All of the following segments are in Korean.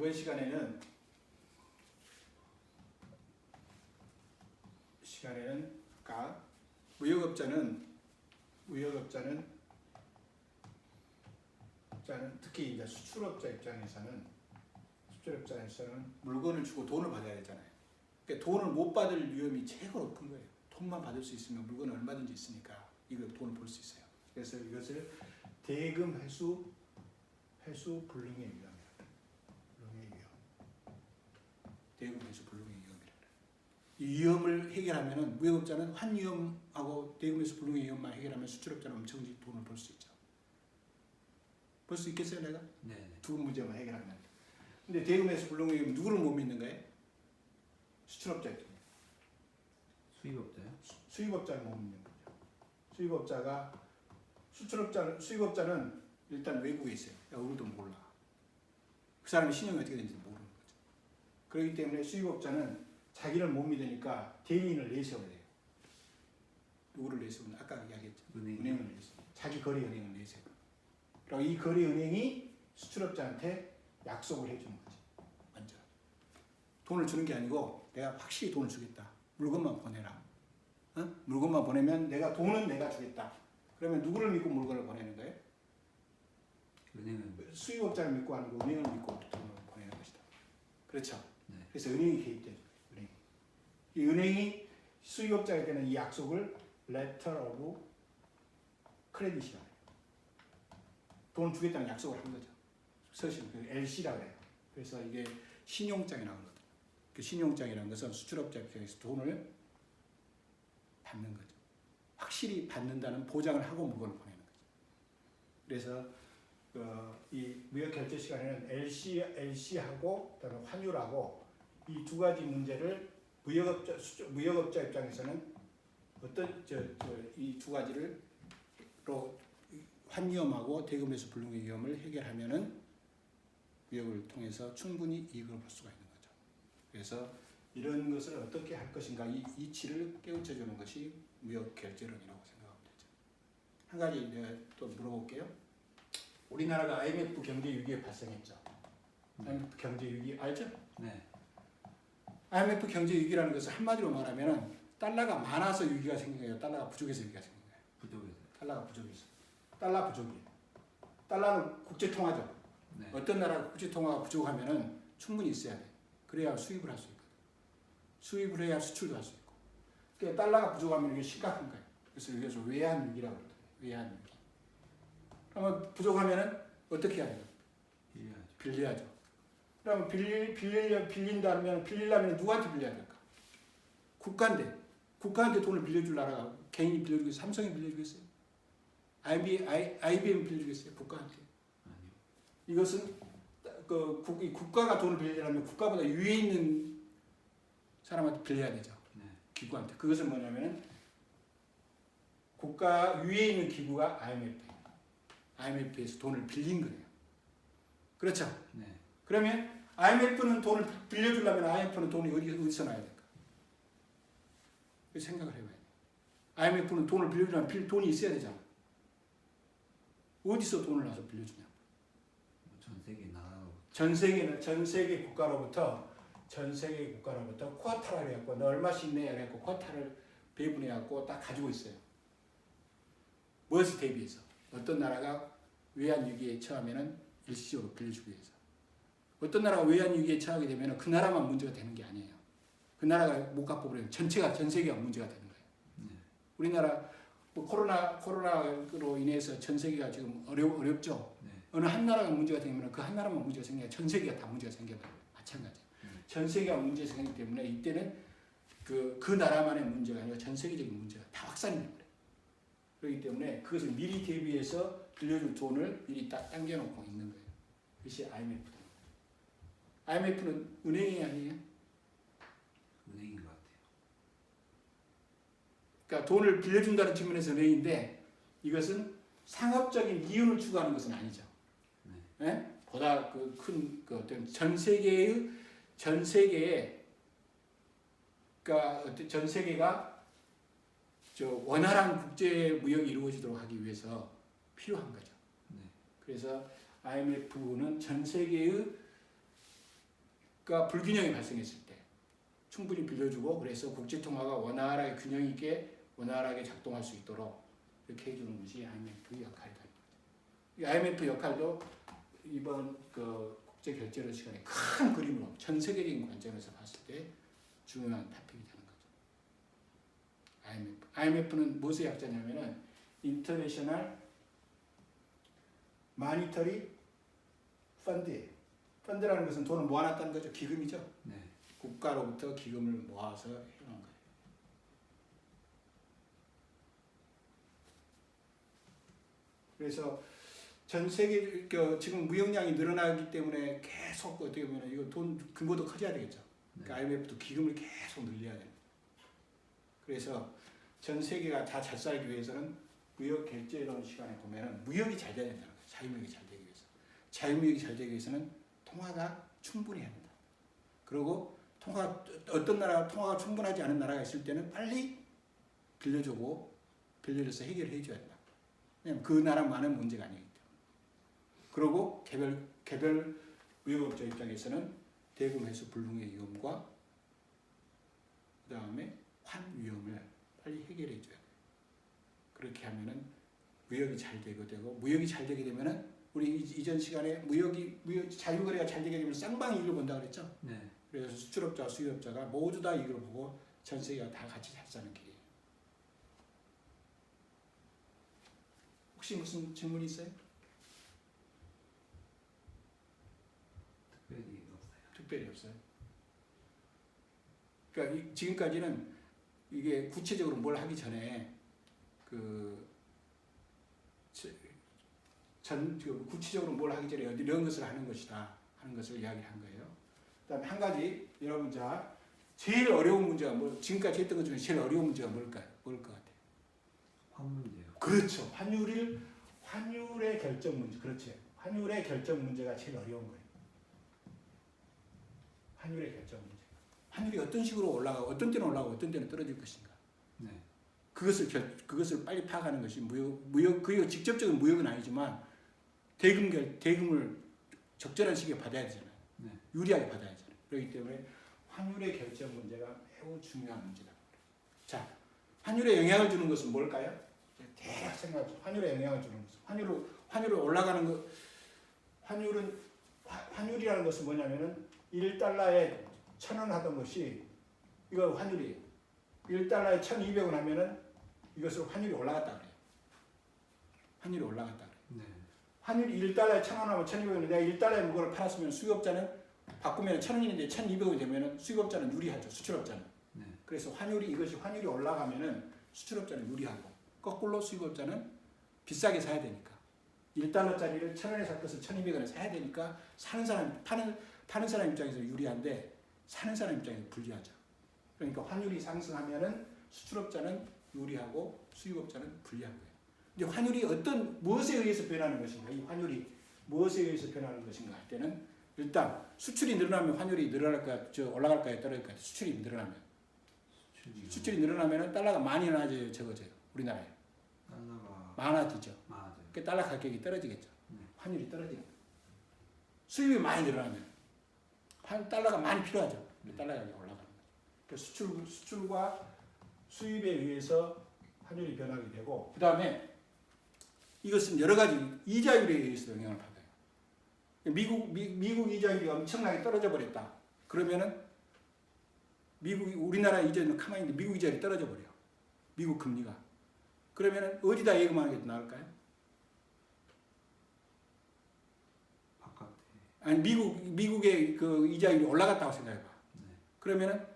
이번 시간에는 아까 무역업자는 특히 이제 수출업자 입장에서는 물건을 주고 돈을 받아야 되잖아요. 그러니까 돈을 못 받을 위험이 최고 높은 거예요. 돈만 받을 수 있으면 물건은 얼마든지 있으니까 이거 돈을 벌 수 있어요. 그래서 이것을 대금 회수 불능의 위험이라고 해요. 대금 회수 불능의 위험이라고 해요. 이 위험을 해결하면은 무역업자는 환위험하고 대금 회수 불능의 위험만 해결하면 수출업자는 엄청 돈을 벌 수 있죠. 벌 수 있겠어요, 내가? 네. 두 문제만 해결하면. 근데 대금 회수 불능의 위험 누구를 못 믿는 거예요? 수출업자 입장이에요. 수입업자요? 수입업자를 못 믿는 거죠. 수입업자는 일단 외국에 있어요. 얼굴도 몰라. 그 사람이 신용이 어떻게 되는지 모르는 거죠. 그렇기 때문에 수입업자는 자기를 못 믿으니까 대리인을 내세워야 돼요. 누구를 내세우는? 아까 이야기했죠. 은행을 내세워. 자기 거래 은행을 내세워. 그리고 이 거래 은행이 수출업자한테 약속을 해주는 거죠. 먼저 돈을 주는 게 아니고 내가 확실히 돈을 주겠다. 물건만 보내라. 물건만 보내면 돈은 내가 주겠다. 그러면 누구를 믿고 물건을 보내는 거예요? 은행은 수입업자를 믿고 하는 거, 은행을 믿고 돈을 보내는 것이다. 그렇죠? 네. 그래서 은행이 개입되죠. 이 은행이 수입업자에 대한 이 약속을 Letter of Credit이라고 해요. 돈 주겠다는 약속을 한 거죠. 서신 LC라고 해요. 그래서 이게 신용장이라고 하거든요. 그 신용장이라는 것은 수출업자 입장에서 돈을 받는 거죠. 확실히 받는다는 보장을 하고 물건을 보내는 거죠. 그래서 이 무역 결제 시간에는 LC하고 그다음에 환율하고 이 두 가지 문제를 무역업자 입장에서는 어떤 이 두 가지를 환위험하고 대금 회수 불능의 위험을 해결하면은 무역을 통해서 충분히 이익을 볼 수가 있는 거죠. 그래서 이런 것을 어떻게 할 것인가 이 이치를 깨우쳐 주는 것이 무역 결제론이라고 생각하면 되죠. 한 가지 내가 또 물어볼게요. 우리나라가 IMF 경제 위기에 발생했죠. IMF 경제 위기 알죠? 네. IMF 경제 위기라는 것을 한마디로 말하면은 달러가 많아서 위기가 생긴 거예요. 달러가 부족해서 위기가 생긴 거예요. 부족해서. 달러가 부족해서. 달러 부족이에요. 달러는 국제 통화죠. 네. 어떤 나라가 국제 통화가 부족하면은 충분히 있어야 돼. 그래야 수입을 할 수 있거든. 수입을 해야 수출도 할 수 있고. 그러니까 달러가 부족하면 이게 심각한 거예요. 그래서 이것을 외환 위기라고 그러거든요. 외환 위기. 그러면 부족하면은 어떻게 해야 돼요? 빌려야죠. 그러면 빌리려면 누구한테 빌려야 될까? 국가인데. 국가한테 돈을 빌려줄 나라가 개인이 빌려주겠어요? 삼성이 빌려주겠어요? IBM 빌려주겠어요? 국가한테? 아니요. 이것은 국가가 돈을 빌리려면 국가보다 위에 있는 사람한테 빌려야 되죠. 네. 기구한테. 그것은 뭐냐면은 국가 위에 있는 기구가 IMF예요. IMF에서 돈을 빌린 거예요. 그렇죠? 네. 그러면 IMF는 돈을 빌려주려면 IMF는 돈이 어디서 나야 될까? 생각을 해봐야 돼. IMF는 돈을 빌려주려면 돈이 있어야 되잖아. 어디서 돈을 나서 빌려주냐? 전 세계 나가고. 전 세계 국가로부터 쿼타를 해갖고 너 얼마씩 내야 해갖고 쿼타를 배분해갖고 딱 가지고 있어요. 무엇에 대비해서? 어떤 나라가 외환 위기에 처하면은 일시적으로 빌려주기 위해서. 어떤 나라가 외환 위기에 처하게 되면은 그 나라만 문제가 되는 게 아니에요. 그 나라가 못 갚아버리면 전 세계가 문제가 되는 거예요. 네. 우리나라 코로나로 인해서 전 세계가 지금 어렵죠. 네. 어느 한 나라가 문제가 되면 그 한 나라만 문제가 생겨야 전 세계가 다 문제가 생겨요. 마찬가지. 전 세계가 문제가 생기기 때문에 이때는 그 나라만의 문제가 아니라 전 세계적인 문제가 다 확산이 됩니다. 그렇기 때문에 그것을 미리 대비해서 빌려줄 돈을 미리 딱 당겨놓고 있는 거예요. 그것이 IMF다. IMF는 은행이 아니에요? 은행인 것 같아요. 그러니까 돈을 빌려준다는 측면에서 은행인데 이것은 상업적인 이윤을 추구하는 것은 아니죠. 네. 네? 보다 큰 어떤 전 세계의 그러니까 어떤 전 세계가 원활한 국제 무역이 이루어지도록 하기 위해서 필요한 거죠. 네. 그래서 IMF는 전 세계의 불균형이 발생했을 때 충분히 빌려주고 그래서 국제 통화가 원활하게 균형 있게 원활하게 작동할 수 있도록 이렇게 해주는 것이 IMF 역할이다. 이 IMF 역할도 이번 그 국제 결제로 시간에 큰 그림으로 전 세계적인 관점에서 봤을 때 중요한 토픽이 되는 거죠. IMF는 무엇의 약자냐면은 인터내셔널 마니터리 펀드예요. 펀드라는 것은 돈을 모아놨다는 거죠. 기금이죠. 네. 국가로부터 기금을 모아서 해놓은 거예요. 그래서 전 세계 지금 무역량이 늘어나기 때문에 계속 어떻게 보면 이거 돈 규모도 커져야 되겠죠. 그러니까 IMF도 기금을 계속 늘려야 돼요. 그래서 전 세계가 다 잘 살기 위해서는 무역 결제론 시간에 보면은 무역이 잘 돼야 된다는 거예요. 자유무역이 잘 되기 위해서. 자유무역이 잘 되기 위해서는 통화가 충분히 해야 된다. 그리고 어떤 나라가 통화가 충분하지 않은 나라가 있을 때는 빨리 빌려줘서 해결해 줘야 된다. 왜냐면 그 나라만의 문제가 아니기 때문에. 그리고 개별 무역업자 입장에서는 대금 회수 불능의 위험과 그 다음에 환 위험을 빨리 해결해 줘야 돼요. 그렇게 하면은 무역이 잘 되고 무역이 잘 되게 되면은 우리 이전 시간에 자유거래가 잘 되게 되면 쌍방이 이익을 본다 그랬죠. 네. 그래서 수출업자와 수입업자가 모두 다 이익을 보고 전 세계가 다 같이 잘 사는 길이에요. 혹시 무슨 질문 있어요? 특별히 없어요. 그러니까 지금까지는 이게 구체적으로 뭘 하기 전에 구체적으로 뭘 하기 전에 이런 것을 하는 것이다 하는 것을 이야기한 거예요. 그다음에 한 가지 여러분 자 제일 어려운 문제가 지금까지 했던 것 중에 제일 어려운 문제가 뭘 것 같아요? 환 문제요. 그렇죠. 환율의 결정 문제. 그렇지. 환율의 결정 문제가 제일 어려운 거예요. 환율의 결정 문제. 환율이 어떤 식으로 올라가고 어떤 때는 올라가고 어떤 때는 떨어질 것인가. 네. 그것을 빨리 파악하는 것이 그리고 직접적인 무역은 아니지만 대금을 적절한 시기에 받아야 되잖아요. 네. 유리하게 받아야 되잖아요. 그렇기 때문에 환율의 결정 문제가 매우 중요한 문제다. 자, 환율에 영향을 주는 것은 뭘까요? 대략 생각해보세요. 환율에 영향을 주는 것은 환율을 올라가는 것. 환율이라는 것은 뭐냐면은 1달러에 1,000원 하던 것이 이거 환율이에요. 1달러에 1,200원 하면은 이것을 환율이 올라갔다 그래요. 환율이 올라갔다 그래요. 네. 환율이 1달러에 1,000원 하면 1,200원인데 내가 1달러에 물건을 팔았으면 수입업자는 바꾸면 1,000원인데 1,200원이 되면은 수입업자는 유리하죠. 수출업자는. 네. 그래서 환율이 올라가면은 수출업자는 유리하고 거꾸로 수입업자는 비싸게 사야 되니까 1달러짜리를 1,000원에 살 것을 1,200원에 사야 되니까 파는 사람 입장에서 유리한데 사는 사람 입장에서 불리하죠. 그러니까 환율이 상승하면은 수출업자는 유리하고 수입업자는 불리한 거예요. 근데 환율이 무엇에 의해서 변하는 것인가? 이 환율이 무엇에 의해서 변하는 것인가 할 때는 일단 수출이 늘어나면 환율이 올라갈까요? 떨어질까요? 수출이 늘어나면. 수출이 늘어나면 달러가 많이 나아져요, 적어져요. 우리나라에. 달러가 많아지죠. 많아져요. 그 달러 가격이 떨어지겠죠. 네. 환율이 떨어지는 거예요. 수입이 많이 늘어나면 달러가 많이 필요하죠. 달러 가격이 올라가는 거죠. 그러니까 수출과 수입에 의해서 환율이 변하게 되고 그 다음에 이것은 여러 가지 이자율에 의해서 영향을 받아요. 미국 이자율이 엄청나게 떨어져 버렸다. 그러면은 우리나라 이자율은 가만히 있는데 미국 이자율이 떨어져 버려요. 미국 금리가. 그러면은 어디다 예금하는 게 나을까요? 바깥에. 아니 미국의 그 이자율이 올라갔다고 생각해봐. 네. 그러면은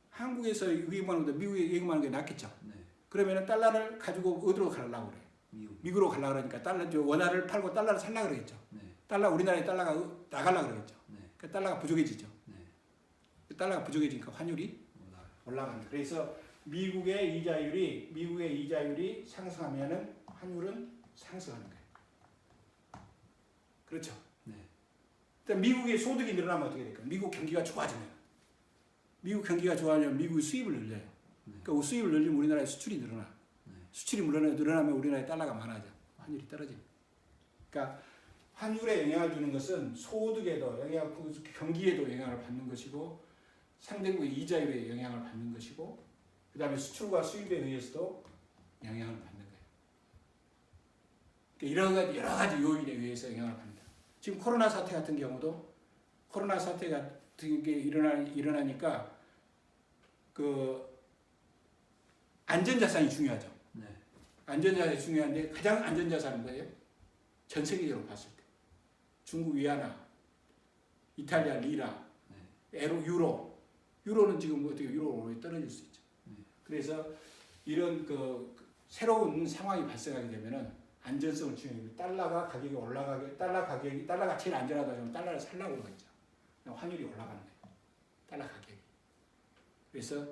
한국에서 예금하는 것보다 미국에 예금하는 게 낫겠죠. 네. 그러면은 달러를 가지고 어디로 가려고 그래? 미국으로 가려고 그러니까 원화를 팔고 달러를 살려고 그러겠죠. 네. 우리나라에 달러가 나가려고 그러겠죠. 네. 그러니까 달러가 부족해지죠. 네. 달러가 부족해지니까 환율이 올라간다. 그래서 미국의 이자율이 상승하면은 환율은 상승하는 거예요. 그렇죠. 네. 일단 미국의 소득이 늘어나면 어떻게 될까요? 미국 경기가 좋아지면. 미국 경기가 좋아지면 미국의 수입을 늘려요. 네. 그러니까 수입을 늘리면 우리나라의 수출이 늘어나. 네. 수출이 늘어나면 우리나라에 달러가 많아져. 환율이 떨어집니다. 그러니까 환율에 영향을 주는 것은 소득에도 영향, 경기에도 영향을 받는 것이고 상대국의 이자율에 영향을 받는 것이고 그 다음에 수출과 수입에 의해서도 영향을 받는 거예요. 그러니까 여러 가지 요인에 의해서 영향을 받는다. 지금 코로나 사태 같은 경우도 코로나 사태 같은 게 일어나니까 그 안전자산이 중요하죠. 네. 안전자산이 중요한데 가장 안전자산은 뭐예요? 전 세계적으로 봤을 때 중국 위안화, 이탈리아 리라, 에로, 유로는 지금 어떻게 유로로 떨어질 수 있죠. 그래서 이런 그 새로운 상황이 발생하게 되면은 안전성을 중요해요. 달러가 가격이 올라가게 달러가 제일 안전하다 그러면 달러를 살라고 그러죠. 환율이 올라가는 거예요. 달러 가격이. 그래서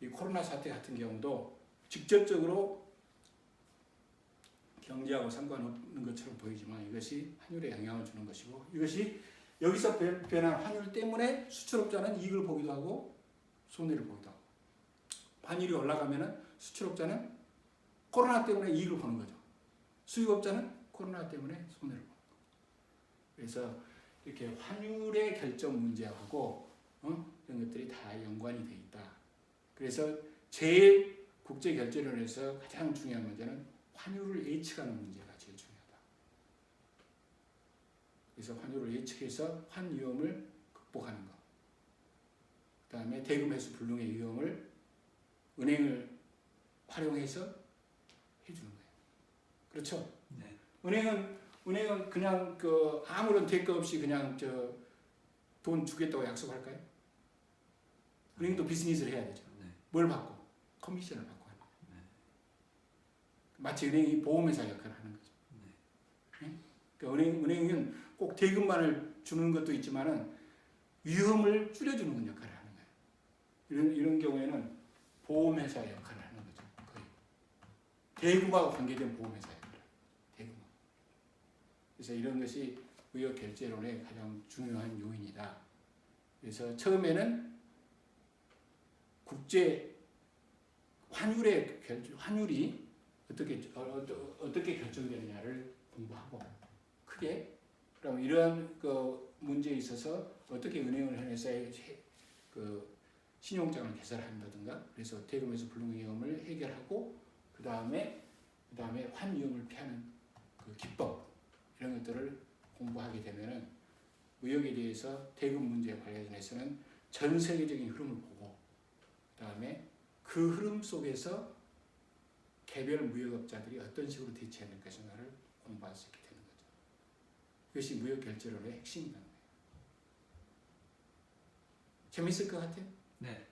이 코로나 사태 같은 경우도 직접적으로 경제하고 상관없는 것처럼 보이지만 이것이 환율에 영향을 주는 것이고 이것이 여기서 변한 환율 때문에 수출업자는 이익을 보기도 하고 손해를 보기도 하고 환율이 올라가면은 수출업자는 코로나 때문에 이익을 보는 거죠. 수입업자는 코로나 때문에 손해를 보는 거죠. 그래서 이렇게 환율의 결정 문제하고 이런 것들이 다 연관이 돼 있다. 그래서 제일 국제결제론에서 가장 중요한 문제는 환율을 예측하는 문제가 제일 중요하다. 그래서 환율을 예측해서 환위험을 극복하는 것. 그 다음에 대금 회수 불능의 위험을 은행을 활용해서 해주는 거예요. 그렇죠? 네. 은행은 그냥 그 아무런 대가 없이 그냥 돈 주겠다고 약속할까요? 은행도 비즈니스를 해야 되죠. 네. 뭘 받고? 커미션을 받고 하는 거예요. 네. 마치 은행이 보험회사 역할을 하는 거죠. 네. 그러니까 은행은 꼭 대금만을 주는 것도 있지만은 위험을 줄여주는 역할을 하는 거예요. 이런 경우에는 보험회사 역할을 하는 거죠. 거의 대금하고 관계된 보험회사 역할을 대금. 그래서 이런 것이 무역 결제론의 가장 중요한 요인이다. 그래서 처음에는 국제 환율이 어떻게 결정되느냐를 공부하고 크게 그럼 이러한 그 문제에 있어서 어떻게 은행을 해서 그 신용장을 개설한다든가 그래서 대금에서 불능 위험을 해결하고 그 다음에 환위험을 피하는 그 기법 이런 것들을 공부하게 되면은 무역에 대해서 대금 문제 관련해서는 전 세계적인 흐름을 보고 그 다음에 그 흐름 속에서 개별 무역업자들이 어떤 식으로 대처해야 될 것인가를 공부할 수 있게 되는 거죠. 그것이 무역 결제론의 핵심이라는 거예요. 재밌을 것 같아요? 네.